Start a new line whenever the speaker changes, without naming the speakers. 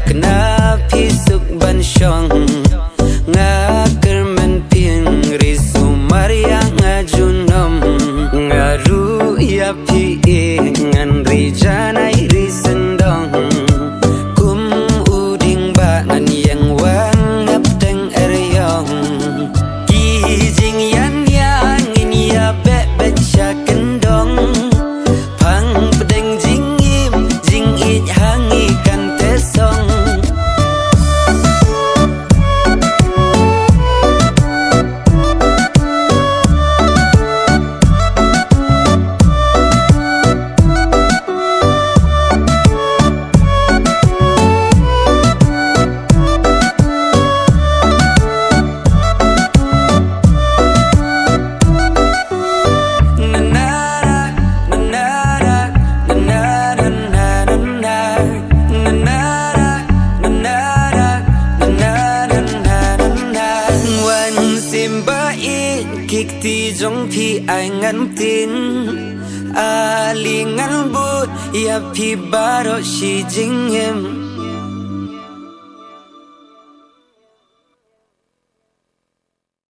kena pisuk ban syong ngakermen ping risu mariang ngajunom ngaru ya pi ngan rijanai risendong kum uding ba nan yang wang ngap teng eryong kijing yan yang in ya be cha kendong pang pedeng jing im jing it hangi kan tesong kik ti jong pi ai ngan tin ali ngan but ya pi baro shi jing em